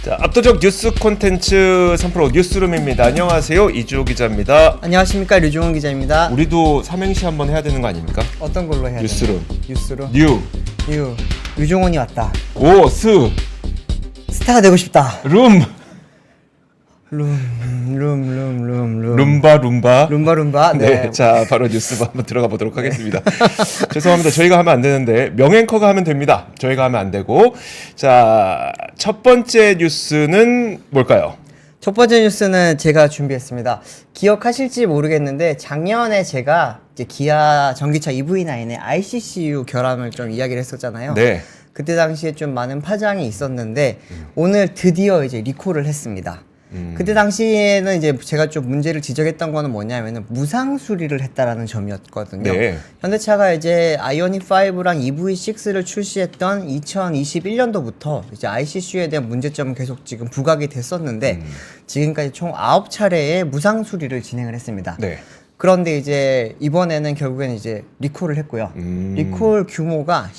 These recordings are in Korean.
자, 압도적 뉴스 콘텐츠 3프로 뉴스룸입니다. 안녕하세요, 이주호 기자입니다. 안녕하십니까, 류종훈 기자입니다. 우리도 삼행시 한번 해야 되는 거 아닙니까? 어떤 걸로 해야 뉴스룸. 되나요? 뉴스룸. 뉴 류종훈이 왔다. 스 스타가 되고 싶다. 룸 룸바 룸바. 네. 네. 자, 바로 뉴스 한번 들어가 보도록 하겠습니다. 죄송합니다. 저희가 하면 안 되는데 명앵커가 하면 됩니다. 저희가 하면 안 되고. 자, 첫 번째 뉴스는 뭘까요? 첫 번째 뉴스는 제가 준비했습니다. 기억하실지 모르겠는데 작년에 제가 이제 기아 전기차 EV9의 ICCU 결함을 좀 이야기를 했었잖아요. 네. 그때 당시에 좀 많은 파장이 있었는데 오늘 드디어 이제 리콜을 했습니다. 그때 당시에는 이제 제가 좀 문제를 지적했던 거는 뭐냐면은 무상 수리를 했다라는 점이었거든요. 네. 현대차가 이제 아이오닉 5랑 EV6를 출시했던 2021년도부터 이제 ICCU에 대한 문제점은 계속 지금 부각이 됐었는데 지금까지 총 9차례의 무상 수리를 진행을 했습니다. 네. 그런데 이제 이번에는 결국에는 이제 리콜을 했고요. 리콜 규모가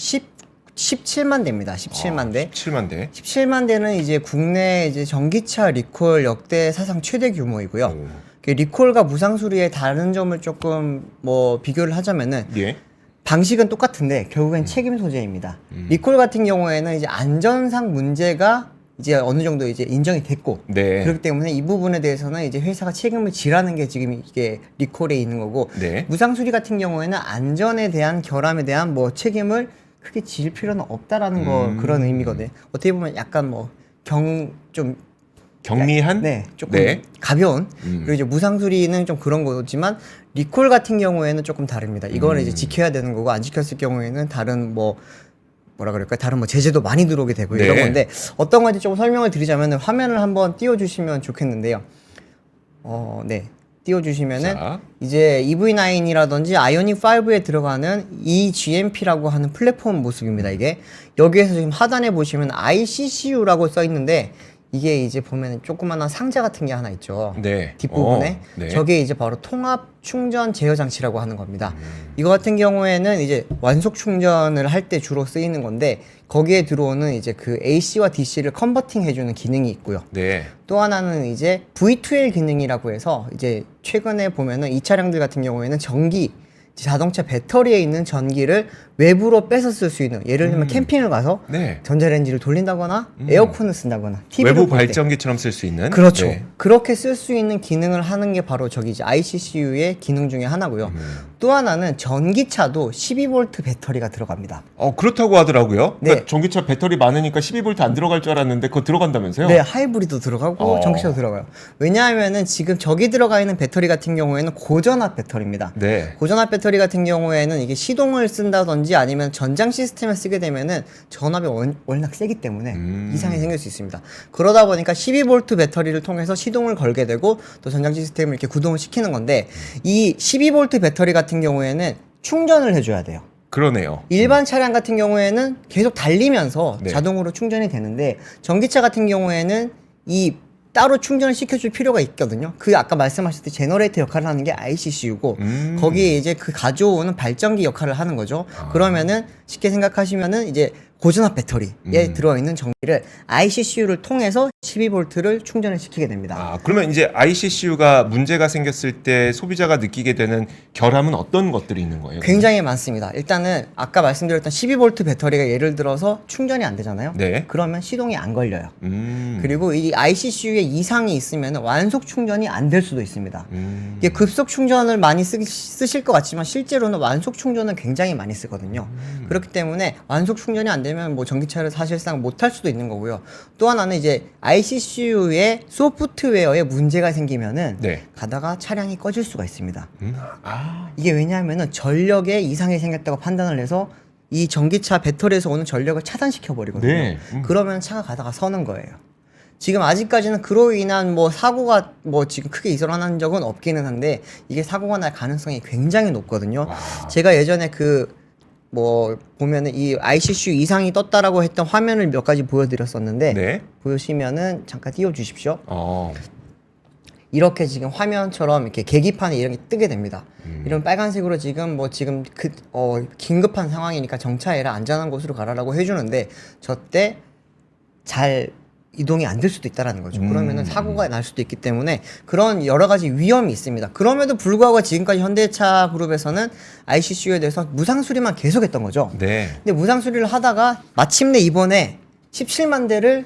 17만 대입니다. 17만 대. 17만 대. 17만 대는 이제 국내 이제 전기차 리콜 역대 사상 최대 규모이고요. 리콜과 무상 수리의 다른 점을 조금 뭐 비교를 하자면은 예. 방식은 똑같은데 결국엔 책임 소재입니다. 리콜 같은 경우에는 이제 안전상 문제가 이제 어느 정도 이제 인정이 됐고 네. 그렇기 때문에 이 부분에 대해서는 이제 회사가 책임을 지라는 게 지금 이게 리콜에 있는 거고 네. 무상 수리 같은 경우에는 안전에 대한 결함에 대한 뭐 책임을 크게 질 필요는 없다라는 거 그런 의미거든요. 어떻게 보면 약간 뭐 좀 경미한? 네, 조금 네. 가벼운 그리고 이제 무상 수리는 좀 그런 거지만 리콜 같은 경우에는 조금 다릅니다. 이거는 이제 지켜야 되는 거고 안 지켰을 경우에는 다른 뭐라 그럴까요? 다른 뭐 제재도 많이 들어오게 되고 네. 이런 건데 어떤 건지 조금 설명을 드리자면 화면을 한번 띄워주시면 좋겠는데요. 네. 띄워주시면은 자. 이제 EV9이라든지 아이오닉 5에 들어가는 eGMP라고 하는 플랫폼 모습입니다. 이게 여기에서 지금 하단에 보시면 ICCU라고 써 있는데 이게 이제 보면 조그마한 상자 같은 게 하나 있죠. 네. 뒷부분에 네. 저게 이제 바로 통합 충전 제어 장치라고 하는 겁니다. 이거 같은 경우에는 이제 완속 충전을 할 때 주로 쓰이는 건데 거기에 들어오는 이제 그 AC와 DC를 컨버팅 해주는 기능이 있고요. 네. 또 하나는 이제 V2L 기능이라고 해서 이제 최근에 보면은 이 차량들 같은 경우에는 자동차 배터리에 있는 전기를 외부로 뺏어 쓸 수 있는 예를 들면 캠핑을 가서 네. 전자레인지를 돌린다거나 에어컨을 쓴다거나 TV를 외부 볼 때. 발전기처럼 쓸 수 있는. 그렇죠. 네. 그렇게 쓸 수 있는 기능을 하는 게 바로 저기 이제 ICCU의 기능 중에 하나고요. 또 하나는 전기차도 12V 배터리가 들어갑니다. 그렇다고 하더라고요. 네. 그러니까 전기차 배터리 많으니까 12V 안 들어갈 줄 알았는데 그거 들어간다면서요? 네, 하이브리드 들어가고 전기차도 들어가요. 왜냐하면은 지금 저기 들어가 있는 배터리 같은 경우에는 고전압 배터리입니다. 네. 고전압 배터리 같은 경우에는 이게 시동을 쓴다든지 아니면 전장 시스템을 쓰게 되면은 전압이 워낙 세기 때문에 이상이 생길 수 있습니다. 그러다 보니까 12V 배터리를 통해서 시동을 걸게 되고 또 전장 시스템을 이렇게 구동을 시키는 건데 이 12V 배터리 같은 경우에는 충전을 해줘야 돼요. 그러네요. 일반 차량 같은 경우에는 계속 달리면서 네. 자동으로 충전이 되는데 전기차 같은 경우에는 이 따로 충전을 시켜줄 필요가 있거든요. 그 아까 말씀하셨듯이 제너레이터 역할을 하는 게 ICCU고 거기에 이제 그 가져오는 발전기 역할을 하는 거죠. 그러면은 쉽게 생각하시면은 이제 고전압 배터리에 들어있는 전기를 ICCU를 통해서 12V를 충전을 시키게 됩니다. 그러면 이제 ICCU가 문제가 생겼을 때 소비자가 느끼게 되는 결함은 어떤 것들이 있는 거예요? 굉장히 많습니다. 일단은 아까 말씀드렸던 12V 배터리가 예를 들어서 충전이 안 되잖아요. 네. 그러면 시동이 안 걸려요. 음. 그리고 이 ICCU에 이상이 있으면 완속 충전이 안 될 수도 있습니다. 이게 급속 충전을 많이 쓰실 것 같지만 실제로는 완속 충전을 굉장히 많이 쓰거든요. 그렇기 때문에 완속 충전이 안 되면 뭐 전기차를 사실상 못 탈 수도 있는 거고요. 또 하나는 이제 ICCU의 소프트웨어에 문제가 생기면은 네. 가다가 차량이 꺼질 수가 있습니다. 이게 왜냐하면은 전력에 이상이 생겼다고 판단을 해서 이 전기차 배터리에서 오는 전력을 차단시켜 버리거든요. 네. 그러면 차가 가다가 서는 거예요. 지금 아직까지는 그로 인한 뭐 사고가 뭐 지금 크게 일어난 적은 없기는 한데 이게 사고가 날 가능성이 굉장히 높거든요. 제가 예전에 뭐 보면은 이 ICCU 이상이 떴다라고 했던 화면을 몇 가지 보여드렸었는데 네. 보시면은 잠깐 띄워주십시오. 어. 이렇게 지금 화면처럼 이렇게 계기판에 이런 게 뜨게 됩니다. 이런 빨간색으로 지금 긴급한 상황이니까 정차해라 안전한 곳으로 가라라고 해주는데 저때 잘 이동이 안 될 수도 있다라는 거죠. 그러면은 사고가 날 수도 있기 때문에 그런 여러 가지 위험이 있습니다. 그럼에도 불구하고 지금까지 현대차 그룹에서는 ICCU에 대해서 무상 수리만 계속했던 거죠. 네. 근데 무상 수리를 하다가 마침내 이번에 17만 대를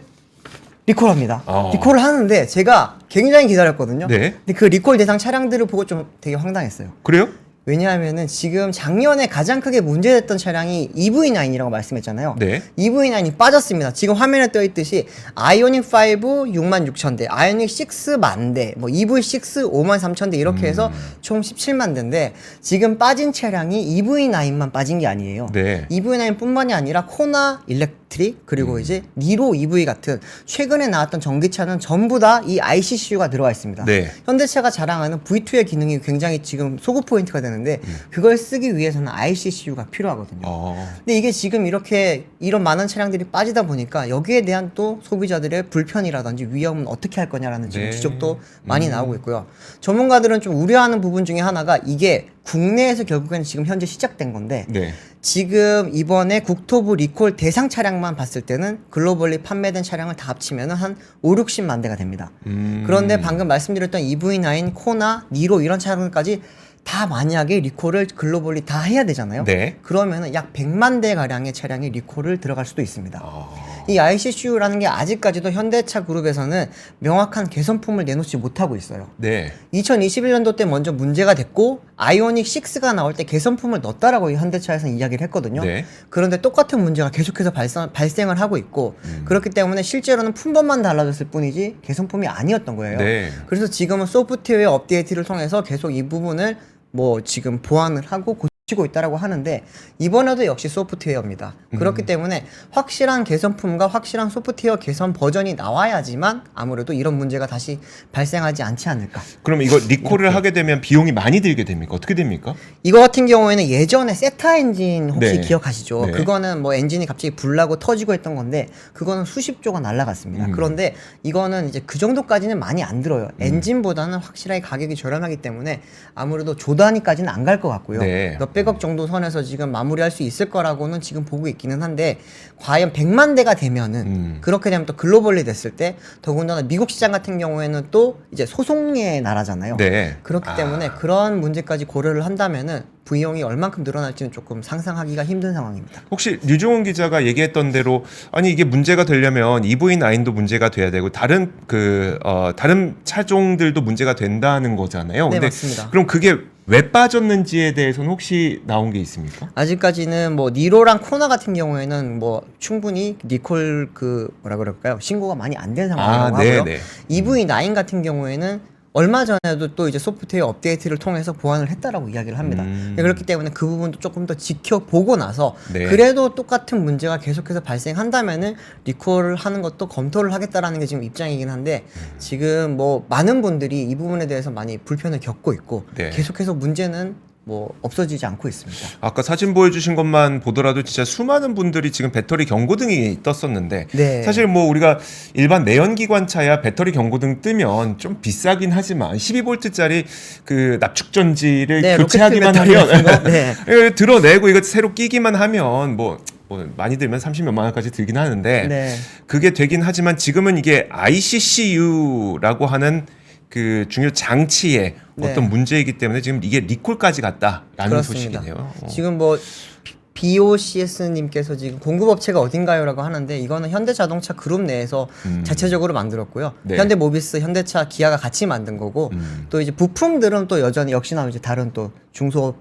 리콜합니다. 리콜을 하는데 제가 굉장히 기다렸거든요. 네. 근데 그 리콜 대상 차량들을 보고 좀 되게 황당했어요. 그래요? 왜냐하면은 지금 작년에 가장 크게 문제됐던 차량이 EV9이라고 말씀했잖아요. 네. EV9이 빠졌습니다. 지금 화면에 떠 있듯이 아이오닉 5 66,000대, 아이오닉 6 10,000대, 뭐 EV6 53,000대 이렇게 해서 총 17만 대인데 지금 빠진 차량이 EV9만 빠진 게 아니에요. 네. EV9뿐만이 아니라 코나 일렉트릭 그리고 이제 니로 EV 같은 최근에 나왔던 전기차는 전부 다 이 ICCU가 들어가 있습니다. 네. 현대차가 자랑하는 V2의 기능이 굉장히 지금 소구 포인트가 되는데 그걸 쓰기 위해서는 ICCU가 필요하거든요. 근데 이게 지금 이렇게 이런 많은 차량들이 빠지다 보니까 여기에 대한 또 소비자들의 불편이라든지 위험은 어떻게 할 거냐라는 지금 네. 지적도 많이 나오고 있고요. 전문가들은 좀 우려하는 부분 중에 하나가 이게 국내에서 결국에는 지금 현재 시작된 건데 네. 지금 이번에 국토부 리콜 대상 차량만 봤을 때는 글로벌리 판매된 차량을 다 합치면 한 5, 60만 대가 됩니다. 그런데 방금 말씀드렸던 EV9, 코나, 니로 이런 차량까지 다 만약에 리콜을 글로벌리 다 해야 되잖아요. 네. 그러면은 약 100만 대 가량의 차량이 리콜을 들어갈 수도 있습니다. 이 ICCU라는 게 아직까지도 현대차 그룹에서는 명확한 개선품을 내놓지 못하고 있어요. 네. 2021년도 때 먼저 문제가 됐고 아이오닉 6가 나올 때 개선품을 넣었다라고 현대차에서는 이야기를 했거든요. 네. 그런데 똑같은 문제가 계속해서 발생을 하고 있고 그렇기 때문에 실제로는 품번만 달라졌을 뿐이지 개선품이 아니었던 거예요. 네. 그래서 지금은 소프트웨어 업데이트를 통해서 계속 이 부분을 뭐 지금 보완을 하고 고치고 있다라고 하는데 이번에도 역시 소프트웨어입니다. 그렇기 때문에 확실한 개선품과 확실한 소프트웨어 개선 버전이 나와야지만 아무래도 이런 문제가 다시 발생하지 않지 않을까. 그럼 이거 리콜을 하게 되면 비용이 많이 들게 됩니까? 어떻게 됩니까? 이거 같은 경우에는 예전에 세타 엔진 혹시 네. 기억하시죠? 네. 그거는 뭐 엔진이 갑자기 불나고 터지고 했던 건데 그거는 수십조가 날라갔습니다. 그런데 이거는 이제 그 정도까지는 많이 안 들어요. 엔진보다는 확실하게 가격이 저렴하기 때문에 아무래도 조 단위까지는 안 갈 것 같고요. 네. 몇백억 정도 선에서 지금 마무리할 수 있을 거라고는 지금 보고 있기는 한데 과연 100만 대가 되면은 그렇게 되면 또 글로벌리 됐을 때 더군다나 미국 시장 같은 경우에는 또 이제 소송의 나라잖아요. 네. 그렇기 때문에 그런 문제까지 고려를 한다면은 비용이 얼만큼 늘어날지는 조금 상상하기가 힘든 상황입니다. 혹시 류종훈 기자가 얘기했던 대로 아니 이게 문제가 되려면 EV9도 문제가 돼야 되고 다른 다른 차종들도 문제가 된다는 거잖아요. 네, 근데 맞습니다. 그럼 그게 왜 빠졌는지에 대해서는 혹시 나온 게 있습니까? 아직까지는 뭐 니로랑 코나 같은 경우에는 뭐 충분히 리콜 그 뭐라 그럴까요? 신고가 많이 안 된 상황이라고 하고요. 네네. EV9 같은 경우에는 얼마 전에도 또 이제 소프트웨어 업데이트를 통해서 보완을 했다라고 이야기를 합니다. 그렇기 때문에 그 부분도 조금 더 지켜보고 나서 네. 그래도 똑같은 문제가 계속해서 발생한다면은 리콜을 하는 것도 검토를 하겠다라는 게 지금 입장이긴 한데 지금 뭐 많은 분들이 이 부분에 대해서 많이 불편을 겪고 있고 네. 계속해서 문제는 뭐 없어지지 않고 있습니다. 아까 사진 보여주신 것만 보더라도 진짜 수많은 분들이 지금 배터리 경고등이 떴었는데 네. 사실 뭐 우리가 일반 내연기관차야 배터리 경고등 뜨면 좀 비싸긴 하지만 12V짜리 그 납축전지를 네, 교체하기만 로켓 배터리 하면 같은 거? 네. 이거 드러내고 이거 새로 끼기만 하면 뭐 많이 들면 30몇만 원까지 들긴 하는데 네. 그게 되긴 하지만 지금은 이게 ICCU라고 하는 그 중요 장치의 네. 어떤 문제이기 때문에 지금 이게 리콜까지 갔다라는 그렇습니다. 소식이네요. 지금 뭐 BOCS님께서 지금 공급업체가 어딘가요라고 하는데 이거는 현대자동차 그룹 내에서 자체적으로 만들었고요. 네. 현대모비스, 현대차, 기아가 같이 만든 거고 또 이제 부품들은 또 여전히 역시나 이제 다른 또 중소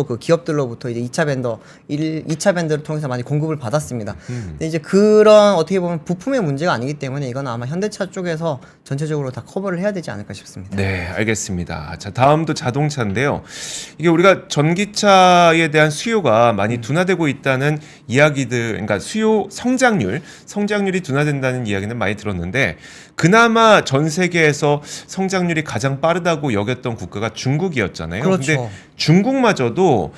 그 기업들로부터 이제 2차 밴더 2차 밴더를 통해서 많이 공급을 받았습니다. 근데 이제 그런 어떻게 보면 부품의 문제가 아니기 때문에 이건 아마 현대차 쪽에서 전체적으로 다 커버를 해야 되지 않을까 싶습니다. 네, 알겠습니다. 자, 다음도 자동차인데요. 이게 우리가 전기차에 대한 수요가 많이 둔화되고 있다는 이야기들, 그러니까 수요 성장률이 둔화된다는 이야기는 많이 들었는데 그나마 전 세계에서 성장률이 가장 빠르다고 여겼던 국가가 중국이었잖아요. 그렇죠. 근데 중국마저도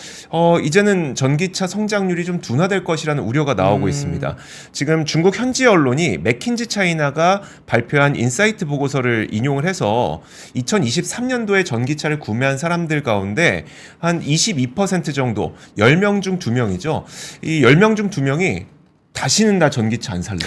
이제는 전기차 성장률이 좀 둔화될 것이라는 우려가 나오고 있습니다. 지금 중국 현지 언론이 맥킨지 차이나가 발표한 인사이트 보고서를 인용을 해서 2023년도에 전기차를 구매한 사람들 가운데 한 22% 정도, 10명 중 2명이죠. 이 10명 중 2명이 다시는 나 전기차 안 살래.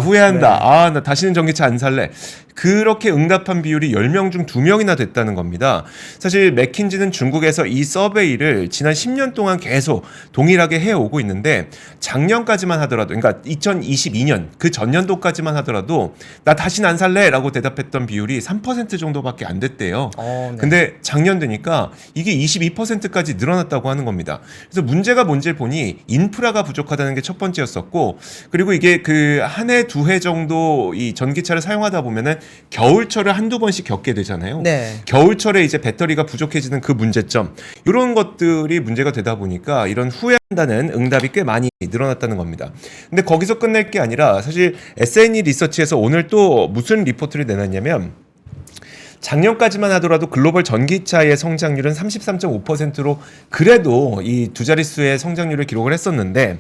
후회한다. 네. 나 다시는 전기차 안 살래. 그렇게 응답한 비율이 10명 중 2명이나 됐다는 겁니다. 사실 맥킨지는 중국에서 이 서베이를 지난 10년 동안 계속 동일하게 해오고 있는데 작년까지만 하더라도, 그러니까 2022년 그 전년도까지만 하더라도 나 다시는 안 살래 라고 대답했던 비율이 3% 정도밖에 안 됐대요. 네. 근데 작년 되니까 이게 22%까지 늘어났다고 하는 겁니다. 그래서 문제가 뭔지를 보니 인프라가 부족하다는 게 첫 번째였었고, 그리고 이게 그 한 해, 두 해 정도 이 전기차를 사용하다 보면은 겨울철을 한두 번씩 겪게 되잖아요. 네. 겨울철에 이제 배터리가 부족해지는 그 문제점, 이런 것들이 문제가 되다 보니까 이런 후회한다는 응답이 꽤 많이 늘어났다는 겁니다. 근데 거기서 끝낼 게 아니라 사실 S&E 리서치에서 오늘 또 무슨 리포트를 내놨냐면, 작년까지만 하더라도 글로벌 전기차의 성장률은 33.5%로 그래도 이 두 자릿수의 성장률을 기록을 했었는데,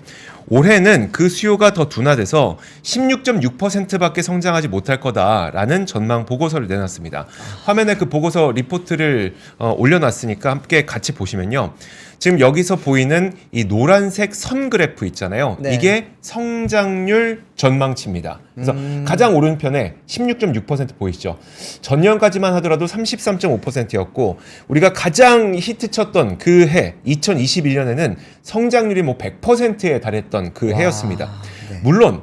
올해는 그 수요가 더 둔화돼서 16.6%밖에 성장하지 못할 거다라는 전망 보고서를 내놨습니다. 화면에 그 보고서 리포트를 올려놨으니까 함께 같이 보시면요. 지금 여기서 보이는 이 노란색 선 그래프 있잖아요. 네. 이게 성장률 전망치입니다. 그래서 가장 오른편에 16.6% 보이시죠? 전년까지만 하더라도 33.5%였고, 우리가 가장 히트쳤던 그 해 2021년에는 성장률이 뭐 100%에 달했던 그 해였습니다. 네. 물론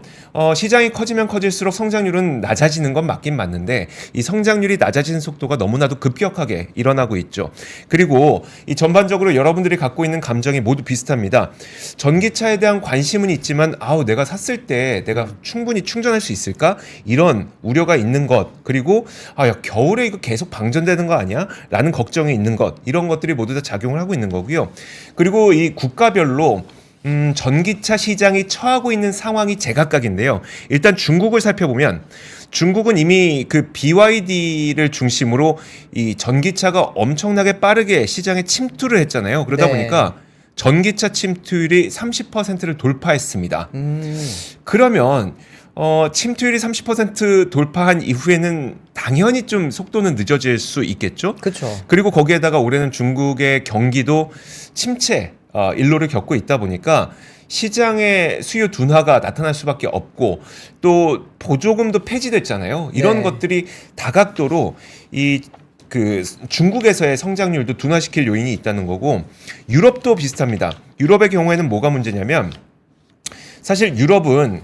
시장이 커지면 커질수록 성장률은 낮아지는 건 맞긴 맞는데, 이 성장률이 낮아지는 속도가 너무나도 급격하게 일어나고 있죠. 그리고 이 전반적으로 여러분들이 갖고 있는 감정이 모두 비슷합니다. 전기차에 대한 관심은 있지만 내가 샀을 때 내가 충분히 충전할 수 있을까? 이런 우려가 있는 것, 그리고 겨울에 이거 계속 방전되는 거 아니야? 라는 걱정이 있는 것, 이런 것들이 모두 다 작용을 하고 있는 거고요. 그리고 이 국가별로 전기차 시장이 처하고 있는 상황이 제각각인데요. 일단 중국을 살펴보면, 중국은 이미 그 BYD를 중심으로 이 전기차가 엄청나게 빠르게 시장에 침투를 했잖아요. 그러다 네. 보니까 전기차 침투율이 30%를 돌파했습니다. 그러면 침투율이 30% 돌파한 이후에는 당연히 좀 속도는 늦어질 수 있겠죠. 그렇죠. 그리고 거기에다가 올해는 중국의 경기도 침체 일로를 겪고 있다 보니까 시장의 수요 둔화가 나타날 수밖에 없고, 또 보조금도 폐지됐잖아요. 이런 네. 것들이 다각도로 이 그 중국에서의 성장률도 둔화시킬 요인이 있다는 거고, 유럽도 비슷합니다. 유럽의 경우에는 뭐가 문제냐면, 사실 유럽은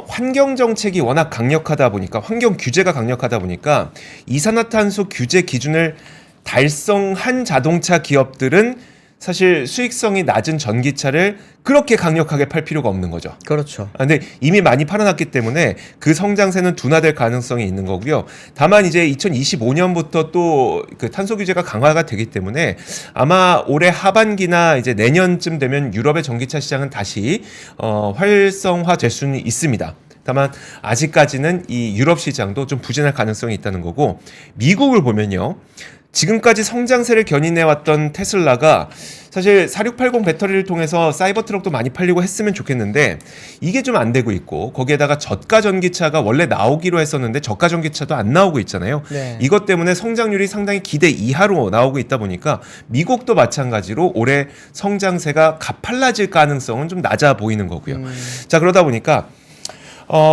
환경 정책이 워낙 강력하다 보니까, 환경 규제가 강력하다 보니까 이산화탄소 규제 기준을 달성한 자동차 기업들은 사실 수익성이 낮은 전기차를 그렇게 강력하게 팔 필요가 없는 거죠. 그렇죠. 근데 이미 많이 팔아놨기 때문에 그 성장세는 둔화될 가능성이 있는 거고요. 다만 이제 2025년부터 또 그 탄소 규제가 강화가 되기 때문에 아마 올해 하반기나 이제 내년쯤 되면 유럽의 전기차 시장은 다시 활성화될 수는 있습니다. 다만 아직까지는 이 유럽 시장도 좀 부진할 가능성이 있다는 거고, 미국을 보면요. 지금까지 성장세를 견인해왔던 테슬라가 사실 4680 배터리를 통해서 사이버 트럭도 많이 팔리고 했으면 좋겠는데, 이게 좀 안 되고 있고, 거기에다가 저가 전기차가 원래 나오기로 했었는데 저가 전기차도 안 나오고 있잖아요. 네. 이것 때문에 성장률이 상당히 기대 이하로 나오고 있다 보니까 미국도 마찬가지로 올해 성장세가 가팔라질 가능성은 좀 낮아 보이는 거고요. 자, 그러다 보니까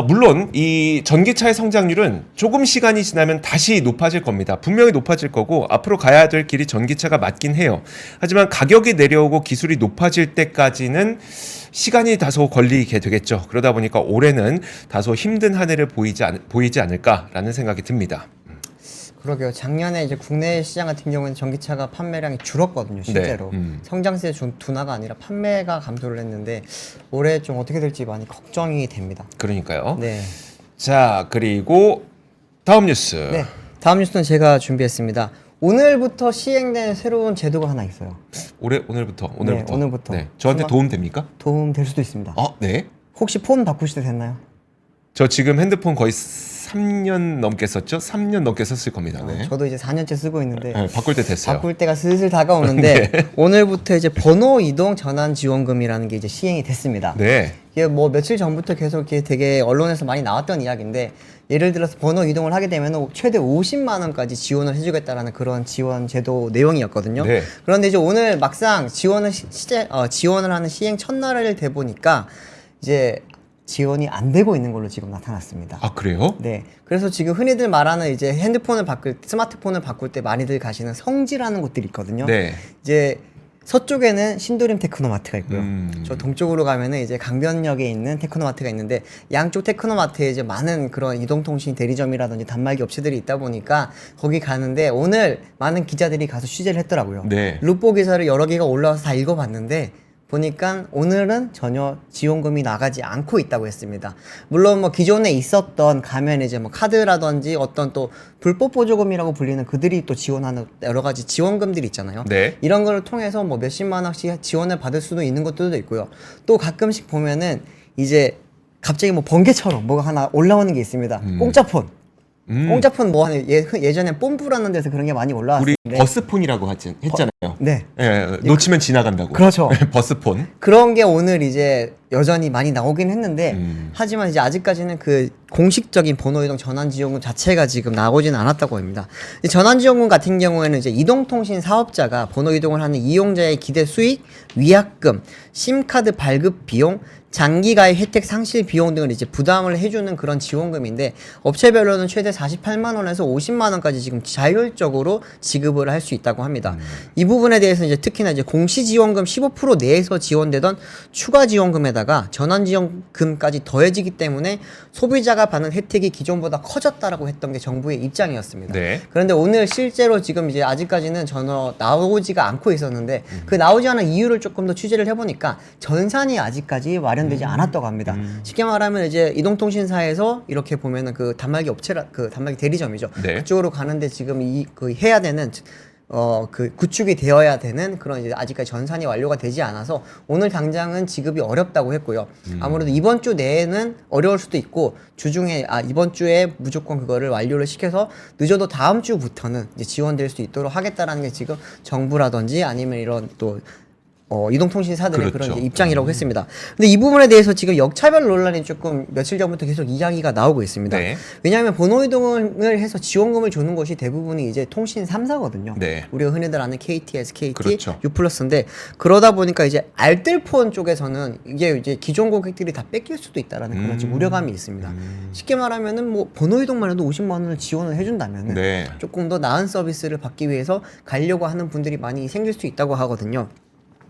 물론 이 전기차의 성장률은 조금 시간이 지나면 다시 높아질 겁니다. 분명히 높아질 거고, 앞으로 가야 될 길이 전기차가 맞긴 해요. 하지만 가격이 내려오고 기술이 높아질 때까지는 시간이 다소 걸리게 되겠죠. 그러다 보니까 올해는 다소 힘든 한 해를 보이지 않을까라는 생각이 듭니다. 그러게요. 작년에 이제 국내 시장 같은 경우는 전기차가 판매량이 줄었거든요, 실제로. 네. 성장세 둔화가 아니라 판매가 감소를 했는데, 올해 좀 어떻게 될지 많이 걱정이 됩니다. 그러니까요. 네. 자, 그리고 다음 뉴스. 네. 다음 뉴스는 제가 준비했습니다. 오늘부터 시행된 새로운 제도가 하나 있어요. 오늘부터. 네, 오늘부터. 네. 저한테 도움 됩니까? 도움 될 수도 있습니다. 네. 혹시 폰 바꾸실 때 됐나요? 저 지금 핸드폰 거의 3년 넘게 썼죠? 3년 넘게 썼을 겁니다. 네. 저도 이제 4년째 쓰고 있는데 바꿀 때 됐어요. 바꿀 때가 슬슬 다가오는데 오늘부터 이제 번호 이동 전환 지원금이라는 게 이제 시행이 됐습니다. 네. 이게 뭐 며칠 전부터 계속 이렇게 되게 언론에서 많이 나왔던 이야기인데, 예를 들어서 번호 이동을 하게 되면 최대 50만 원까지 지원을 해주겠다라는 그런 지원 제도 내용이었거든요. 네. 그런데 이제 오늘 막상 지원을 하는 시행 첫날을 돼 보니까 이제 지원이 안 되고 있는 걸로 지금 나타났습니다. 아, 그래요? 네. 그래서 지금 흔히들 말하는 이제 스마트폰을 바꿀 때 많이들 가시는 성지라는 곳들이 있거든요. 네. 이제 서쪽에는 신도림 테크노마트가 있고요. 음. 저 동쪽으로 가면은 이제 강변역에 있는 테크노마트가 있는데 양쪽 테크노마트에 이제 많은 그런 이동통신 대리점이라든지 단말기 업체들이 있다 보니까 거기 가는데 오늘 많은 기자들이 가서 취재를 했더라고요. 네. 루포 기사를 여러 개가 올라와서 다 읽어봤는데 보니까 오늘은 전혀 지원금이 나가지 않고 있다고 했습니다. 물론 뭐 기존에 있었던 가면 이제 뭐 카드라든지 어떤 또 불법 보조금이라고 불리는 그들이 또 지원하는 여러 가지 지원금들이 있잖아요. 네. 이런 걸 통해서 뭐 몇십만 원씩 지원을 받을 수도 있는 것들도 있고요. 또 가끔씩 보면은 이제 갑자기 뭐 번개처럼 뭐가 하나 올라오는 게 있습니다. 공짜폰. 공짜폰 뭐 하는 예전에 뽐뿌라는 데서 그런 게 많이 우리 올라왔는데 버스폰이라고 했잖아요. 네. 예, 놓치면 지나간다고. 그렇죠. 버스폰. 그런 게 오늘 이제 여전히 많이 나오긴 했는데 하지만 이제 아직까지는 그 공식적인 번호 이동 전환 지원금 자체가 지금 나오지는 않았다고 합니다. 이 전환 지원금 같은 경우에는 이제 이동통신 사업자가 번호 이동을 하는 이용자의 기대 수익, 위약금, 심카드 발급 비용, 장기 가입 혜택 상실 비용 등을 이제 부담을 해주는 그런 지원금인데 업체별로는 최대 48만 원에서 50만 원까지 지금 자율적으로 지급을 할 수 있다고 합니다. 이 부분에 대해서 이제 특히나 이제 공시 지원금 15% 내에서 지원되던 추가 지원금에다가 전환 지원금까지 더해지기 때문에 소비자가 받는 혜택이 기존보다 커졌다라고 했던 게 정부의 입장이었습니다. 네. 그런데 오늘 실제로 지금 이제 아직까지는 전혀 나오지가 않고 있었는데 그 나오지 않은 이유를 조금 더 취재를 해보니까 전산이 아직까지 마련되지 않았다고 합니다. 쉽게 말하면 이제 이동통신사에서 이렇게 보면은 그 단말기 그 단말기 대리점이죠. 네. 그쪽으로 가는데 지금 그 해야 되는 그 구축이 되어야 되는 그런 이제 아직까지 전산이 완료가 되지 않아서 오늘 당장은 지급이 어렵다고 했고요. 아무래도 이번 주 내에는 어려울 수도 있고 주중에 이번 주에 무조건 그거를 완료를 시켜서 늦어도 다음 주부터는 이제 지원될 수 있도록 하겠다라는 게 지금 정부라든지 아니면 이런 또 이동통신사들의 그렇죠. 그런 이제 입장이라고 했습니다. 근데 이 부분에 대해서 지금 역차별 논란이 조금 며칠 전부터 계속 이야기가 나오고 있습니다. 네. 왜냐하면 번호 이동을 해서 지원금을 주는 곳이 대부분이 이제 통신 3사거든요. 네. 우리가 흔히들 아는 KT, SKT, 그렇죠. U+인데 그러다 보니까 이제 알뜰폰 쪽에서는 이게 이제 기존 고객들이 다 뺏길 수도 있다라는 그런 좀 우려감이 있습니다. 쉽게 말하면은 뭐 번호 이동만 해도 50만 원을 지원을 해준다면은 네. 조금 더 나은 서비스를 받기 위해서 가려고 하는 분들이 많이 생길 수 있다고 하거든요.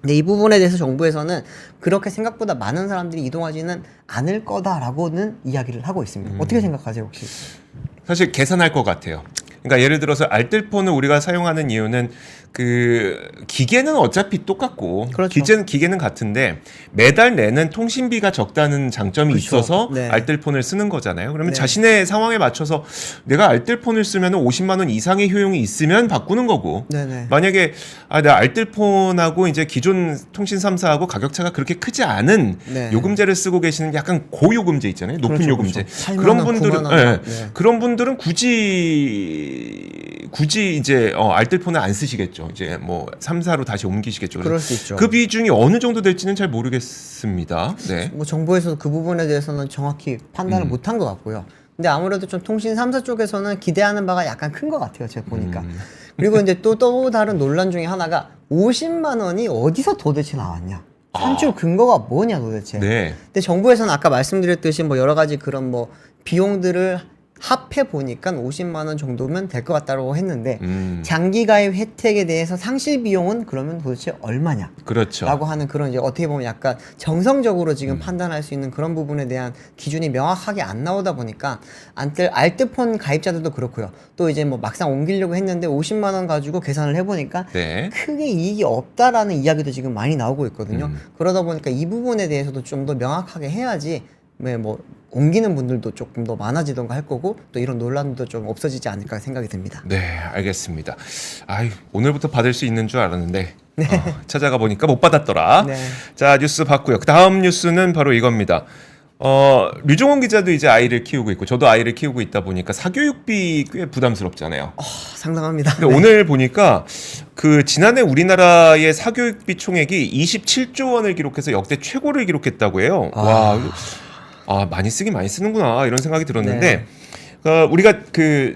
근데 이 부분에 대해서 정부에서는 그렇게 생각보다 많은 사람들이 이동하지는 않을 거다라고는 이야기를 하고 있습니다. 어떻게 생각하세요, 혹시? 사실 계산할 것 같아요. 그러니까 예를 들어서 알뜰폰을 우리가 사용하는 이유는 그 기계는 어차피 똑같고 그렇죠. 기계는 같은데 매달 내는 통신비가 적다는 장점이 그렇죠. 있어서 네. 알뜰폰을 쓰는 거잖아요. 그러면 네. 자신의 상황에 맞춰서 내가 알뜰폰을 쓰면 50만 원 이상의 효용이 있으면 바꾸는 거고 네네. 만약에 내가 알뜰폰하고 이제 기존 통신 3사하고 가격 차가 그렇게 크지 않은 네. 요금제를 쓰고 계시는 약간 고요금제 있잖아요. 높은 그렇죠, 요금제. 그렇죠. 8만 그런 원, 분들은 9만 원. 예, 네. 그런 분들은 굳이 이제 알뜰폰을 안 쓰시겠죠. 이제 뭐 3사로 다시 옮기시겠죠. 그럴 수 있죠. 그 비중이 어느 정도 될지는 잘 모르겠습니다. 네. 뭐 정부에서도 그 부분에 대해서는 정확히 판단을 못한 것 같고요. 근데 아무래도 좀 통신 3사 쪽에서는 기대하는 바가 약간 큰 것 같아요. 제가 보니까. 그리고 이제 또 다른 논란 중에 하나가 50만 원이 어디서 도대체 나왔냐. 산출 근거가 뭐냐 도대체. 네. 근데 정부에서는 아까 말씀드렸듯이 뭐 여러 가지 그런 뭐 비용들을 합해 보니까 50만 원 정도면 될 것 같다고 했는데 장기 가입 혜택에 대해서 상실 비용은 그러면 도대체 얼마냐? 그렇죠. 라고 하는 그런 이제 어떻게 보면 약간 정성적으로 지금 판단할 수 있는 그런 부분에 대한 기준이 명확하게 안 나오다 보니까 알뜰폰 가입자들도 그렇고요. 또 이제 뭐 막상 옮기려고 했는데 50만 원 가지고 계산을 해보니까 네. 크게 이익이 없다라는 이야기도 지금 많이 나오고 있거든요. 그러다 보니까 이 부분에 대해서도 좀 더 명확하게 해야지 뭐 옮기는 분들도 조금 더 많아지던가 할 거고 또 이런 논란도 좀 없어지지 않을까 생각이 듭니다. 네, 알겠습니다. 아유, 오늘부터 받을 수 있는 줄 알았는데 찾아가 보니까 못 받았더라. 네. 자, 뉴스 봤고요. 다음 뉴스는 바로 이겁니다. 류종원 기자도 이제 아이를 키우고 있고 저도 아이를 키우고 있다 보니까 사교육비 꽤 부담스럽잖아요. 상당합니다. 근데 오늘 보니까 그 지난해 우리나라의 사교육비 총액이 27조 원을 기록해서 역대 최고를 기록했다고 해요. 와, 많이 쓰긴 많이 쓰는구나 이런 생각이 들었는데 우리가 그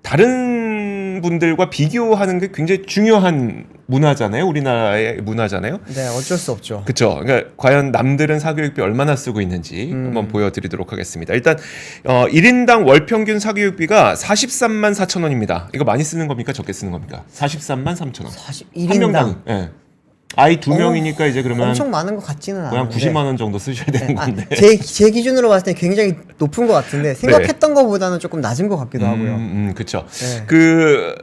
다른 다른 분들과 비교하는 게 굉장히 중요한 문화잖아요. 우리나라의 문화잖아요. 네, 어쩔 수 없죠. 그렇죠. 그러니까 과연 남들은 사교육비 얼마나 쓰고 있는지 한번 보여드리도록 하겠습니다. 일단 1인당 월 평균 사교육비가 43만 4천 원입니다. 이거 많이 쓰는 겁니까? 적게 쓰는 겁니까? 43만 3천 원. 1인당. 한 명당. 예. 아이 2명이니까 이제 그러면 엄청 많은 것 같지는 거의 한 않은데. 90만 원 정도 쓰셔야 되는 건데. 제 기준으로 봤을 때 굉장히 높은 것 같은데 생각했던 것보다는 조금 낮은 것 같기도 하고요. 그렇죠. 네. 그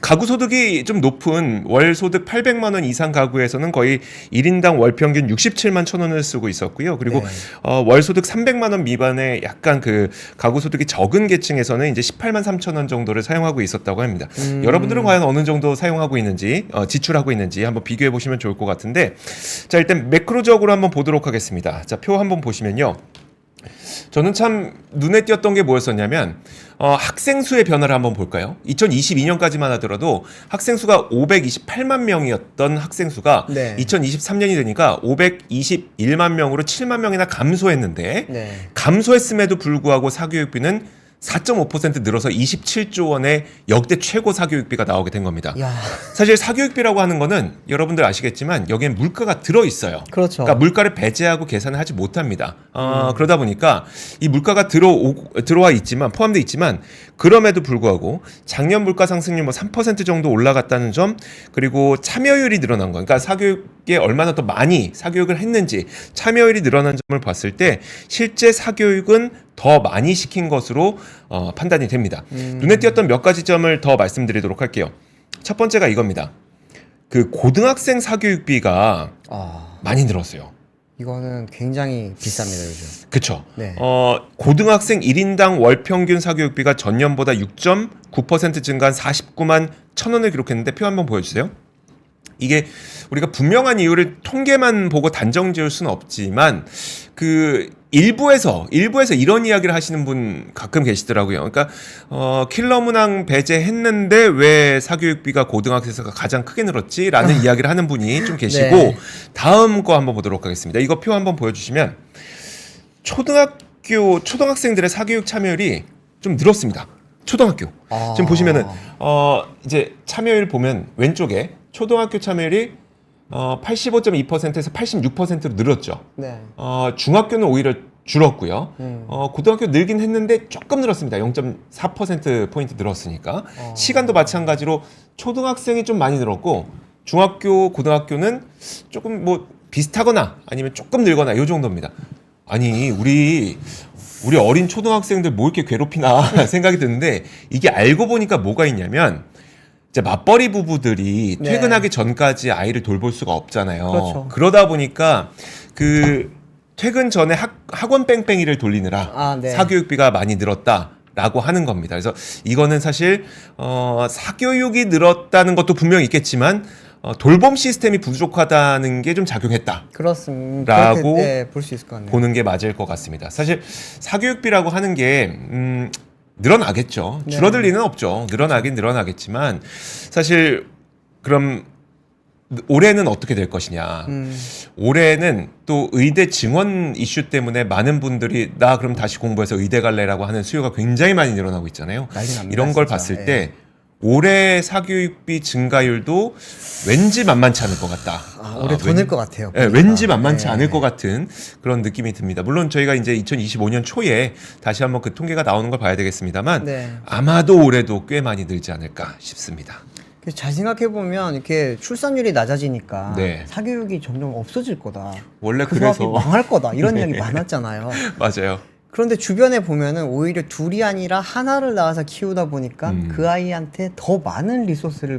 가구 소득이 좀 높은 월 소득 800만 원 이상 가구에서는 거의 1인당 월 평균 67만 천 원을 쓰고 있었고요. 그리고 네. 월 소득 300만 원 미만의 약간 그 가구 소득이 적은 계층에서는 이제 18만 3천 원 정도를 사용하고 있었다고 합니다. 여러분들은 과연 어느 정도 사용하고 있는지 지출하고 있는지 한번 비교해 보시면 좋을 것 같은데, 자 일단 매크로적으로 한번 보도록 하겠습니다. 자 표 한번 보시면요. 저는 참 눈에 띄었던 게 뭐였었냐면 학생 수의 변화를 한번 볼까요? 2022년까지만 하더라도 학생 수가 528만 명이었던 학생 수가 네. 2023년이 되니까 521만 명으로 7만 명이나 감소했는데 네. 감소했음에도 불구하고 사교육비는 4.5% 늘어서 27조 원의 역대 최고 사교육비가 나오게 된 겁니다. 야, 사실 사교육비라고 하는 거는 여러분들 아시겠지만 여기엔 물가가 들어 있어요. 그렇죠. 그러니까 물가를 배제하고 계산을 하지 못합니다. 그러다 보니까 이 물가가 들어와 있지만 포함되어 있지만 그럼에도 불구하고 작년 물가 상승률 뭐 3% 정도 올라갔다는 점, 그리고 참여율이 늘어난 거, 그러니까 사교육에 얼마나 더 많이 사교육을 했는지 참여율이 늘어난 점을 봤을 때 실제 사교육은 더 많이 시킨 것으로 판단이 됩니다. 눈에 띄었던 몇 가지 점을 더 말씀드리도록 할게요. 첫 번째가 이겁니다. 그 고등학생 사교육비가 많이 늘었어요. 이거는 굉장히 비쌉니다 요즘. 그쵸. 네. 고등학생 1인당 월 평균 사교육비가 전년보다 6.9% 증가한 49만 1,000원을 기록했는데 표 한번 보여주세요. 이게 우리가 분명한 이유를 통계만 보고 단정 지을 수는 없지만 그 일부에서 이런 이야기를 하시는 분 가끔 계시더라고요. 그러니까 킬러 문항 배제했는데 왜 사교육비가 고등학생에서 가장 크게 늘었지라는 이야기를 하는 분이 좀 계시고 네. 다음 거 한번 보도록 하겠습니다. 이거 표 한번 보여주시면 초등학생들의 사교육 참여율이 좀 늘었습니다. 초등학교. 지금 보시면은 이제 참여율 보면 왼쪽에 초등학교 참여율이 85.2%에서 86%로 늘었죠. 네. 중학교는 오히려 줄었고요. 고등학교 늘긴 했는데 조금 늘었습니다. 0.4%포인트 늘었으니까. 시간도 마찬가지로 초등학생이 좀 많이 늘었고 중학교, 고등학교는 조금 뭐 비슷하거나 아니면 조금 늘거나 이 정도입니다. 아니 우리 어린 초등학생들 뭐 이렇게 괴롭히나 생각이 드는데 이게 알고 보니까 뭐가 있냐면 이제 맞벌이 부부들이 네. 퇴근하기 전까지 아이를 돌볼 수가 없잖아요. 그렇죠. 그러다 보니까 그 퇴근 전에 학원 뺑뺑이를 돌리느라 네. 사교육비가 많이 늘었다라고 하는 겁니다. 그래서 이거는 사실 사교육이 늘었다는 것도 분명히 있겠지만 돌봄 시스템이 부족하다는 게 좀 작용했다. 그렇습니다. 라고 볼 수 있을 것 같네요. 보는 게 맞을 것 같습니다. 사실 사교육비라고 하는 게 늘어나겠죠. 네. 줄어들 리는 없죠. 늘어나긴 늘어나겠지만 사실 그럼 올해는 어떻게 될 것이냐. 올해는 또 의대 증원 이슈 때문에 많은 분들이 나 그럼 다시 공부해서 의대 갈래라고 하는 수요가 굉장히 많이 늘어나고 있잖아요. 난리 납니다, 이런 걸 진짜. 봤을 때 올해 사교육비 증가율도 왠지 만만치 않을 것 같다. 올해 더 늘 것 같아요. 네, 보니까. 왠지 만만치 네. 않을 것 같은 그런 느낌이 듭니다. 물론 저희가 이제 2025년 초에 다시 한번 그 통계가 나오는 걸 봐야 되겠습니다만 네. 아마도 올해도 꽤 많이 늘지 않을까 싶습니다. 잘 생각해 보면 이렇게 출산율이 낮아지니까 네. 사교육이 점점 없어질 거다. 원래 그 사업이 그래서 망할 거다. 이런 네. 이야기 많았잖아요. 맞아요. 그런데 주변에 보면은 오히려 둘이 아니라 하나를 낳아서 키우다 보니까 그 아이한테 더 많은 리소스를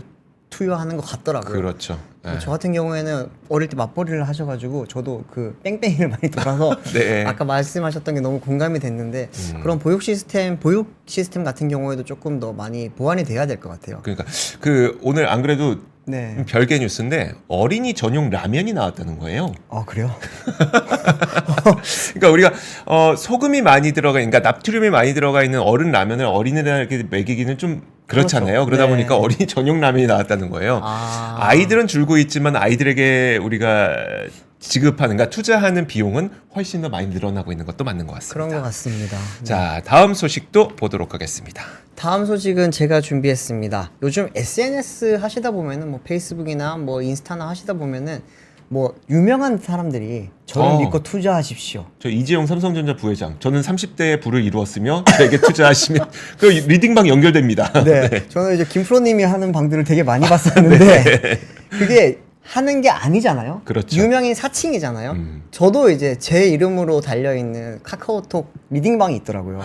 투여하는 것 같더라고요. 그렇죠. 네. 저 같은 경우에는 어릴 때 맞벌이를 하셔가지고 저도 그 뺑뺑이를 많이 돌아서 네. 아까 말씀하셨던 게 너무 공감이 됐는데 그런 보육 시스템 같은 경우에도 조금 더 많이 보완이 돼야 될 것 같아요. 그러니까 그 오늘 안 그래도 네. 별개 뉴스인데 어린이 전용 라면이 나왔다는 거예요. 그래요? 그러니까 우리가 소금이 많이 그러니까 나트륨이 많이 들어가 있는 어른 라면을 어린이들에게 먹이기는 좀 그렇잖아요. 그렇죠. 그러다 네. 보니까 어린이 전용 라면이 나왔다는 거예요. 아이들은 줄고 있지만 아이들에게 우리가 지급하는, 그러니까 투자하는 비용은 훨씬 더 많이 늘어나고 있는 것도 맞는 것 같습니다. 그런 것 같습니다. 자, 다음 소식도 보도록 하겠습니다. 다음 소식은 제가 준비했습니다. 요즘 SNS 하시다 보면은 뭐 페이스북이나 뭐 인스타나 하시다 보면은 뭐 유명한 사람들이 저를 믿고 투자하십시오. 저 이재용 삼성전자 부회장. 저는 30대의 부를 이루었으며 저에게 투자하시면 그 리딩방 연결됩니다. 네, 저는 이제 김프로님이 하는 방들을 되게 많이 봤었는데 그게 하는 게 아니잖아요. 그렇죠. 유명인 사칭이잖아요. 저도 이제 제 이름으로 달려 있는 카카오톡 리딩방이 있더라고요.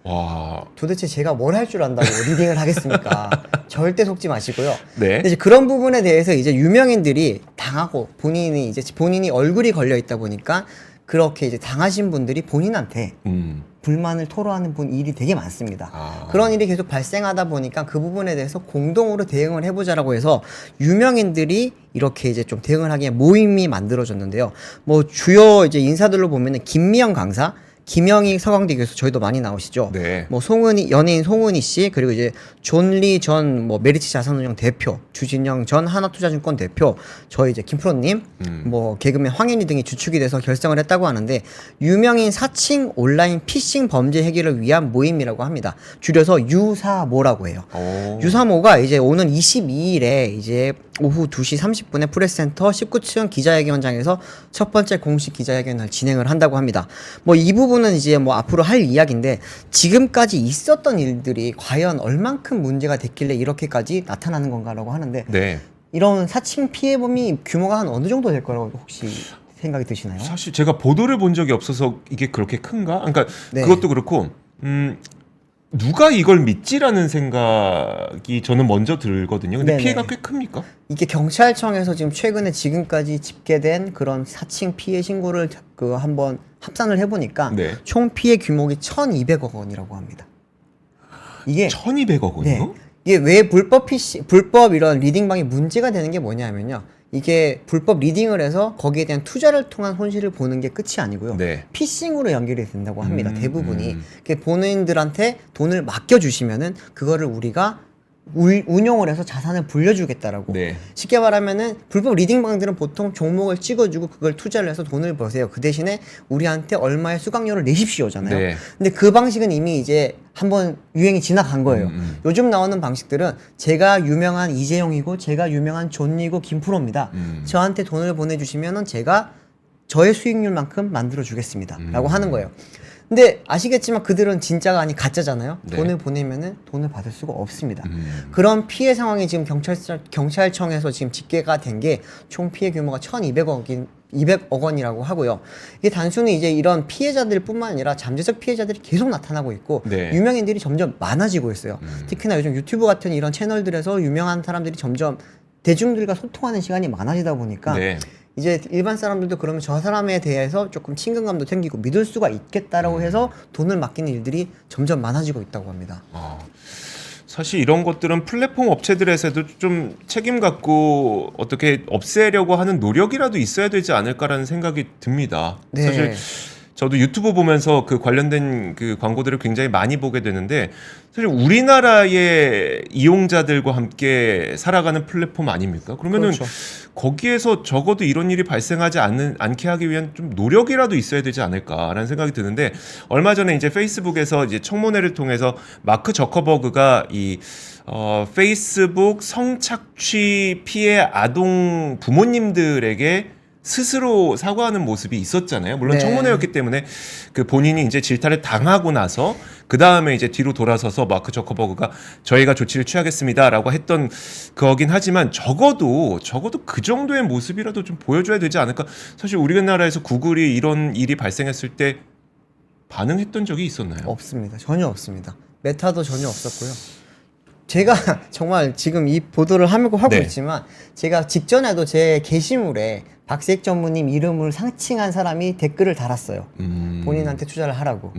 와. 도대체 제가 뭘 할 줄 안다고 리딩을 하겠습니까? 절대 속지 마시고요. 네. 근데 이제 그런 부분에 대해서 이제 유명인들이 당하고 본인이 얼굴이 걸려 있다 보니까 그렇게 이제 당하신 분들이 본인한테 불만을 토로하는 일이 되게 많습니다. 그런 일이 계속 발생하다 보니까 그 부분에 대해서 공동으로 대응을 해보자라고 해서 유명인들이 이렇게 이제 좀 대응을 하기에 모임이 만들어졌는데요. 뭐 주요 이제 인사들로 보면은 김미영 강사, 김영희 서강대 교수 저희도 많이 나오시죠. 네. 뭐 송은이 연예인 송은이 씨 그리고 이제 존리 전 뭐 메리츠 자산운용 대표, 주진영 전 하나투자증권 대표, 저희 이제 김프로님, 뭐 개그맨 황현희 등이 주축이 돼서 결성을 했다고 하는데 유명인 사칭 온라인 피싱 범죄 해결을 위한 모임이라고 합니다. 줄여서 유사모라고 해요. 유사모가 이제 오는 22일에 이제 오후 2시 30분에 프레스센터 19층 기자회견장에서 첫 번째 공식 기자회견을 진행을 한다고 합니다. 뭐 이 부분은 이제 뭐 앞으로 할 이야기인데 지금까지 있었던 일들이 과연 얼만큼 문제가 됐길래 이렇게까지 나타나는 건가라고 하는데 네. 이런 사칭 피해범위 규모가 한 어느 정도 될 거라고 혹시 생각이 드시나요? 사실 제가 보도를 본 적이 없어서 이게 그렇게 큰가? 그러니까 네. 그것도 그렇고 누가 이걸 믿지라는 생각이 저는 먼저 들거든요. 근데 네네. 피해가 꽤 큽니까? 이게 경찰청에서 지금 최근에 지금까지 집계된 그런 사칭 피해 신고를 그 한번 합산을 해보니까 네. 총 피해 규모가 1,200억 원이라고 합니다. 이게 1,200억 원이요? 네. 이게 왜 불법 이런 리딩방이 문제가 되는 게 뭐냐면요. 이게 불법 리딩을 해서 거기에 대한 투자를 통한 손실을 보는 게 끝이 아니고요. 네. 피싱으로 연결이 된다고 합니다. 대부분이. 본인들한테 돈을 맡겨주시면은 그거를 우리가 운용을 해서 자산을 불려주겠다라고. 네. 쉽게 말하면은 불법 리딩방들은 보통 종목을 찍어주고 그걸 투자를 해서 돈을 버세요. 그 대신에 우리한테 얼마의 수강료를 내십시오잖아요. 네. 근데 그 방식은 이미 이제 한번 유행이 지나간 거예요. 요즘 나오는 방식들은 제가 유명한 이재용이고 제가 유명한 존리고 김프로입니다. 저한테 돈을 보내주시면은 제가 저의 수익률만큼 만들어 주겠습니다. 라고 하는 거예요. 근데 아시겠지만 그들은 진짜가 아닌 가짜잖아요. 네. 돈을 보내면은 돈을 받을 수가 없습니다. 그런 피해 상황이 지금 경찰청에서 지금 집계가 된 게 총 피해 규모가 200억 원이라고 하고요. 이게 단순히 이제 이런 피해자들뿐만 아니라 잠재적 피해자들이 계속 나타나고 있고 네. 유명인들이 점점 많아지고 있어요. 특히나 요즘 유튜브 같은 이런 채널들에서 유명한 사람들이 점점 대중들과 소통하는 시간이 많아지다 보니까 네. 이제 일반 사람들도 그러면 저 사람에 대해서 조금 친근감도 생기고 믿을 수가 있겠다라고 해서 돈을 맡기는 일들이 점점 많아지고 있다고 합니다. 사실 이런 것들은 플랫폼 업체들에서도 좀 책임 갖고 어떻게 없애려고 하는 노력이라도 있어야 되지 않을까라는 생각이 듭니다. 네. 사실 저도 유튜브 보면서 그 관련된 그 광고들을 굉장히 많이 보게 되는데 사실 우리나라의 이용자들과 함께 살아가는 플랫폼 아닙니까? 그러면은 그렇죠. 거기에서 적어도 이런 일이 발생하지 않게 하기 위한 좀 노력이라도 있어야 되지 않을까라는 생각이 드는데 얼마 전에 이제 페이스북에서 이제 청문회를 통해서 마크 저커버그가 이 페이스북 성착취 피해 아동 부모님들에게 스스로 사과하는 모습이 있었잖아요. 물론 네. 청문회였기 때문에 그 본인이 이제 질타를 당하고 나서 그 다음에 이제 뒤로 돌아서서 마크 저커버그가 저희가 조치를 취하겠습니다라고 했던 거긴 하지만 적어도 그 정도의 모습이라도 좀 보여줘야 되지 않을까. 사실 우리나라에서 구글이 이런 일이 발생했을 때 반응했던 적이 있었나요? 없습니다. 전혀 없습니다. 메타도 전혀 없었고요. 제가 정말 지금 이 보도를 하고 네. 있지만 제가 직전에도 제 게시물에 박세익 전무님 이름을 상칭한 사람이 댓글을 달았어요. 본인한테 투자를 하라고.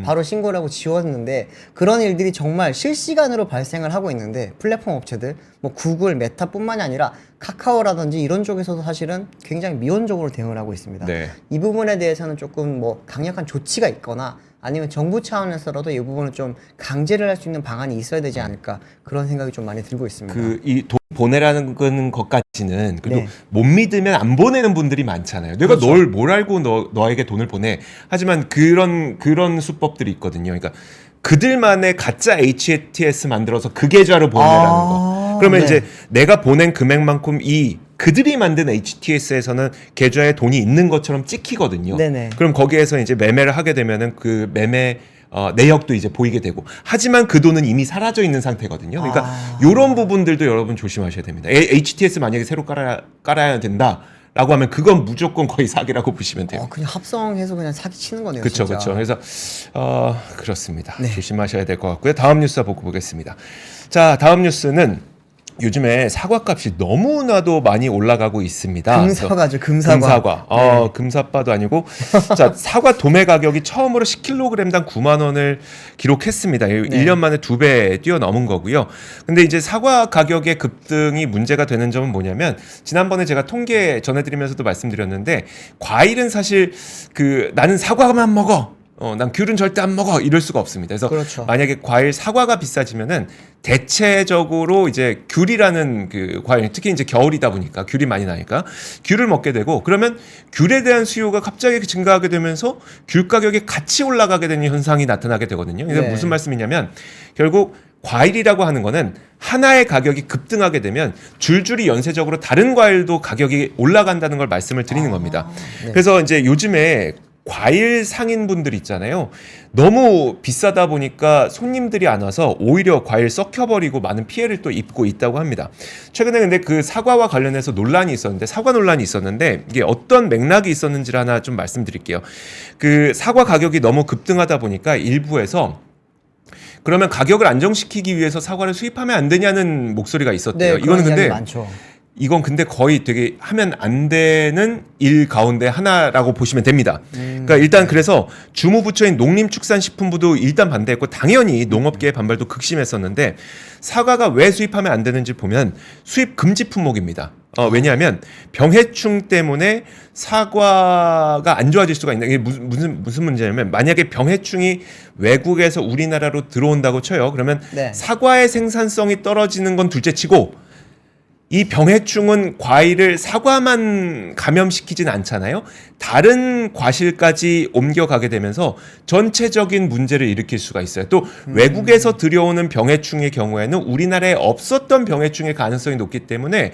바로 신고를 하고 지웠는데 그런 일들이 정말 실시간으로 발생을 하고 있는데 플랫폼 업체들 뭐 구글, 메타뿐만이 아니라 카카오라든지 이런 쪽에서도 사실은 굉장히 미온적으로 대응을 하고 있습니다. 네. 이 부분에 대해서는 조금 뭐 강력한 조치가 있거나 아니면 정부 차원에서라도 이 부분을 좀 강제를 할 수 있는 방안이 있어야 되지 않을까 그런 생각이 좀 많이 들고 있습니다. 그 이 돈 보내라는 것까지는 그래도 네. 못 믿으면 안 보내는 분들이 많잖아요. 내가 그렇죠. 널 뭘 알고 너에게 돈을 보내. 하지만 그런 수법들이 있거든요. 그러니까 그들만의 가짜 HTS 만들어서 그 계좌로 보내라는 거. 그러면 네. 이제 내가 보낸 금액만큼 그들이 만든 HTS에서는 계좌에 돈이 있는 것처럼 찍히거든요. 네네. 그럼 거기에서 이제 매매를 하게 되면은 그 매매 내역도 이제 보이게 되고, 하지만 그 돈은 이미 사라져 있는 상태거든요. 그러니까 이런 부분들도 여러분 조심하셔야 됩니다. HTS 만약에 새로 깔아야 된다라고 하면 그건 무조건 거의 사기라고 보시면 돼요. 그냥 합성해서 그냥 사기 치는 거네요. 그렇죠, 진짜. 그렇죠. 그래서 그렇습니다. 네. 조심하셔야 될 것 같고요. 다음 뉴스 보고 보겠습니다. 자, 다음 뉴스는 요즘에 사과값이 너무나도 많이 올라가고 있습니다. 금사과죠, 금사과. 네. 금사과도 아니고. 자, 사과 도매 가격이 처음으로 10kg당 9만 원을 기록했습니다. 1년 만에 2배 뛰어넘은 거고요. 근데 이제 사과 가격의 급등이 문제가 되는 점은 뭐냐면, 지난번에 제가 통계 전해드리면서도 말씀드렸는데, 과일은 사실 나는 사과만 먹어. 난 귤은 절대 안 먹어. 이럴 수가 없습니다. 그래서 그렇죠. 만약에 과일 사과가 비싸지면은 대체적으로 이제 귤이라는 그 과일, 특히 이제 겨울이다 보니까 귤이 많이 나니까 귤을 먹게 되고, 그러면 귤에 대한 수요가 갑자기 증가하게 되면서 귤 가격이 같이 올라가게 되는 현상이 나타나게 되거든요. 그래서 네. 무슨 말씀이냐면, 결국 과일이라고 하는 거는 하나의 가격이 급등하게 되면 줄줄이 연쇄적으로 다른 과일도 가격이 올라간다는 걸 말씀을 드리는 겁니다. 네. 그래서 이제 요즘에 과일 상인분들 있잖아요. 너무 비싸다 보니까 손님들이 안 와서 오히려 과일 썩혀버리고 많은 피해를 또 입고 있다고 합니다. 최근에 근데 그 사과와 관련해서 사과 논란이 있었는데, 이게 어떤 맥락이 있었는지를 하나 좀 말씀드릴게요. 그 사과 가격이 너무 급등하다 보니까 일부에서 그러면 가격을 안정시키기 위해서 사과를 수입하면 안 되냐는 목소리가 있었대요. 네, 이거는 근데 많죠. 이건 근데 거의 되게 하면 안 되는 일 가운데 하나라고 보시면 됩니다. 그러니까 일단 그래서 주무부처인 농림축산식품부도 일단 반대했고, 당연히 농업계의 반발도 극심했었는데, 사과가 왜 수입하면 안 되는지 보면 수입 금지 품목입니다. 왜냐하면 병해충 때문에 사과가 안 좋아질 수가 있는, 이게 무슨 문제냐면, 만약에 병해충이 외국에서 우리나라로 들어온다고 쳐요. 그러면 네. 사과의 생산성이 떨어지는 건 둘째치고, 이 병해충은 과일을 사과만 감염시키진 않잖아요. 다른 과실까지 옮겨가게 되면서 전체적인 문제를 일으킬 수가 있어요. 또 외국에서 들여오는 병해충의 경우에는 우리나라에 없었던 병해충의 가능성이 높기 때문에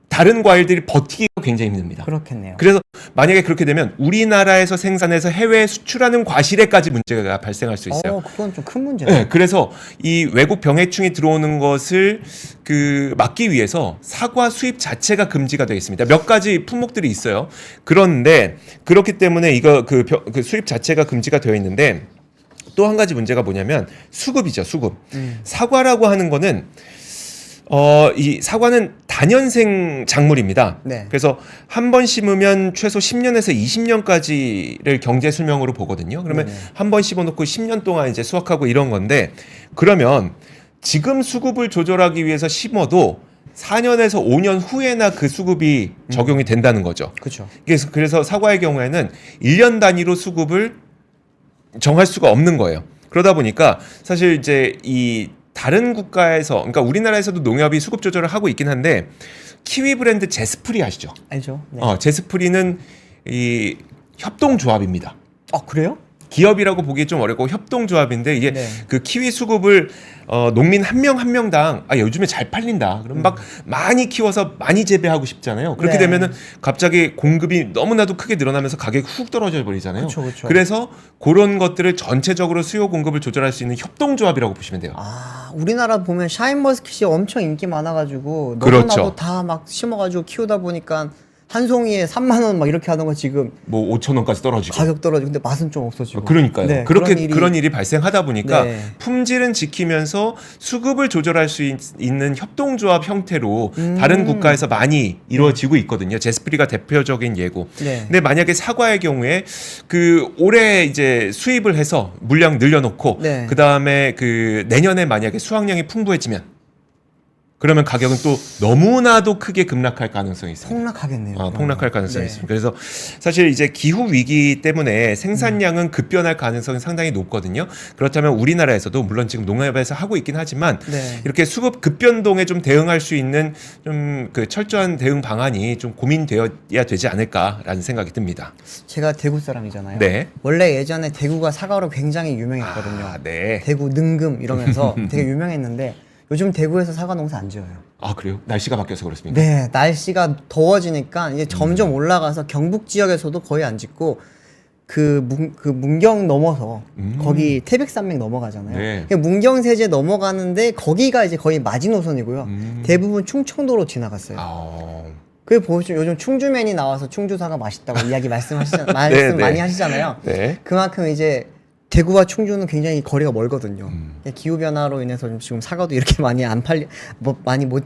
다른 과일들이 버티기가 굉장히 힘듭니다. 그렇겠네요. 그래서 만약에 그렇게 되면 우리나라에서 생산해서 해외에 수출하는 과실에까지 문제가 발생할 수 있어요. 그건 좀 큰 문제네요. 네, 그래서 이 외국 병해충이 들어오는 것을 막기 위해서 사과 수입 자체가 금지가 되어 있습니다. 몇 가지 품목들이 있어요. 그런데 그렇기 때문에 이거 그 수입 자체가 금지가 되어 있는데, 또 한 가지 문제가 뭐냐면 수급이죠, 수급. 사과라고 하는 거는 이 사과는 다년생 작물입니다. 네. 그래서 한 번 심으면 최소 10년에서 20년까지를 경제 수명으로 보거든요. 그러면 한 번 심어놓고 10년 동안 이제 수확하고 이런 건데, 그러면 지금 수급을 조절하기 위해서 심어도 4년에서 5년 후에나 그 수급이 적용이 된다는 거죠. 그렇죠. 그래서 사과의 경우에는 1년 단위로 수급을 정할 수가 없는 거예요. 그러다 보니까 사실 이제 이 다른 국가에서, 그러니까 우리나라에서도 농협이 수급 조절을 하고 있긴 한데, 키위 브랜드 제스프리 아시죠? 알죠. 네. 제스프리는 이 협동조합입니다. 그래요? 기업이라고 보기 좀 어렵고 협동조합인데, 이게 네. 그 키위 수급을 농민 한 명 한 명당 요즘에 잘 팔린다. 그럼 막 많이 키워서 많이 재배하고 싶잖아요. 그렇게 네. 되면은 갑자기 공급이 너무나도 크게 늘어나면서 가격이 훅 떨어져 버리잖아요. 그쵸. 그래서 그런 것들을 전체적으로 수요 공급을 조절할 수 있는 협동조합이라고 보시면 돼요. 우리나라 보면 샤인머스킷이 엄청 인기 많아가지고 그렇죠. 너무나도 다 막 심어가지고 키우다 보니까 한 송이에 3만 원 막 이렇게 하는 거 지금 뭐 5천 원까지 떨어지고. 가격 떨어지고 근데 맛은 좀 없어지고. 그러니까요. 네, 그런 일이 발생하다 보니까 네. 품질은 지키면서 수급을 조절할 수 있는 협동조합 형태로 다른 국가에서 많이 이루어지고 있거든요. 제스프리가 대표적인 예고. 네. 근데 만약에 사과의 경우에 올해 이제 수입을 해서 물량 늘려놓고 네. 그 다음에 내년에 만약에 수확량이 풍부해지면, 그러면 가격은 또 너무나도 크게 급락할 가능성이 있습니다. 폭락하겠네요. 폭락할 가능성이 네. 있습니다. 그래서 사실 이제 기후 위기 때문에 생산량은 급변할 가능성이 상당히 높거든요. 그렇다면 우리나라에서도 물론 지금 농협에서 하고 있긴 하지만 네. 이렇게 수급 급변동에 좀 대응할 수 있는 좀 그 철저한 대응 방안이 좀 고민되어야 되지 않을까라는 생각이 듭니다. 제가 대구 사람이잖아요. 네. 원래 예전에 대구가 사과로 굉장히 유명했거든요. 네. 대구 능금 이러면서 되게 유명했는데 요즘 대구에서 사과 농사 안 지어요. 아 그래요? 날씨가 바뀌어서 그렇습니까? 네, 날씨가 더워지니까 이제 점점 올라가서 경북 지역에서도 거의 안 짓고 그 문경 넘어서 거기 태백산맥 넘어가잖아요. 네. 그 문경세제 넘어가는데 거기가 이제 거의 마지노선이고요. 대부분 충청도로 지나갔어요. 아, 그 보시면 요즘 충주맨이 나와서 충주사가 맛있다고 이야기 말씀 네. 많이 하시잖아요. 네. 그만큼 이제 대구와 충주는 굉장히 거리가 멀거든요. 기후 변화로 인해서 지금 사과도 이렇게 많이 안 팔리 많이 못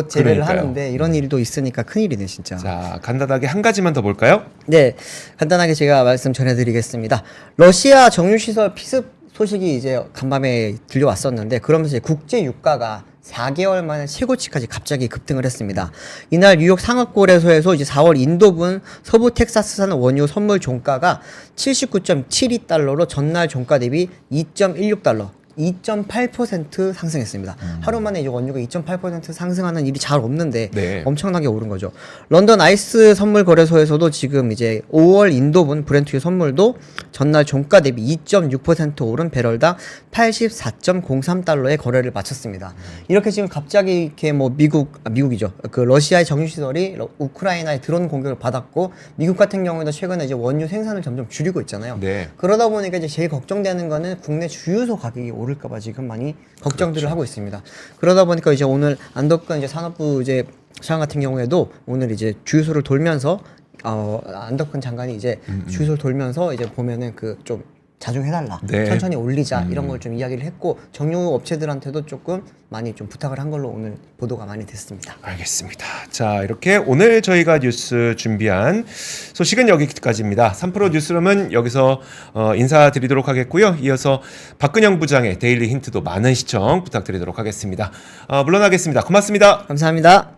재배를 그러니까요. 하는데 이런 일도 있으니까 큰일이네 진짜. 자 간단하게 한 가지만 더 볼까요? 네, 간단하게 제가 말씀 전해드리겠습니다. 러시아 정유시설 피습 소식이 이제 간밤에 들려왔었는데 그러면서 이제 국제 유가가 4개월 만에 최고치까지 갑자기 급등을 했습니다. 이날 뉴욕 상업거래소에서 이제 4월 인도분 서부 텍사스산 원유 선물 종가가 79.72달러로 전날 종가 대비 2.16달러 2.8% 상승했습니다. 하루 만에 이제 원유가 2.8% 상승하는 일이 잘 없는데 네. 엄청나게 오른 거죠. 런던 아이스 선물 거래소에서도 지금 이제 5월 인도분 브렌트유 선물도 전날 종가 대비 2.6% 오른 배럴당 84.03달러의 거래를 마쳤습니다. 이렇게 지금 갑자기 이렇게 뭐 미국이죠. 그 러시아의 정유시설이 우크라이나에 드론 공격을 받았고 미국 같은 경우에도 최근에 이제 원유 생산을 점점 줄이고 있잖아요. 네. 그러다 보니까 이제 제일 걱정되는 거는 국내 주유소 가격이 오를까봐 지금 많이 걱정들을 하고 있습니다. 그러다 보니까 이제 오늘 안덕근 이제 산업부 이제 차관 같은 경우에도 오늘 이제 주유소를 돌면서 안덕근 장관이 이제 주유소를 돌면서 이제 보면은 그 좀 자중해달라, 네. 천천히 올리자 이런 걸 좀 이야기를 했고 정유 업체들한테도 조금 많이 좀 부탁을 한 걸로 오늘 보도가 많이 됐습니다. 알겠습니다. 자, 이렇게 오늘 저희가 뉴스 준비한 소식은 여기까지입니다. 3프로 뉴스룸은 여기서 인사드리도록 하겠고요. 이어서 박근영 부장의 데일리 힌트도 많은 시청 부탁드리도록 하겠습니다. 물러나겠습니다. 고맙습니다. 감사합니다.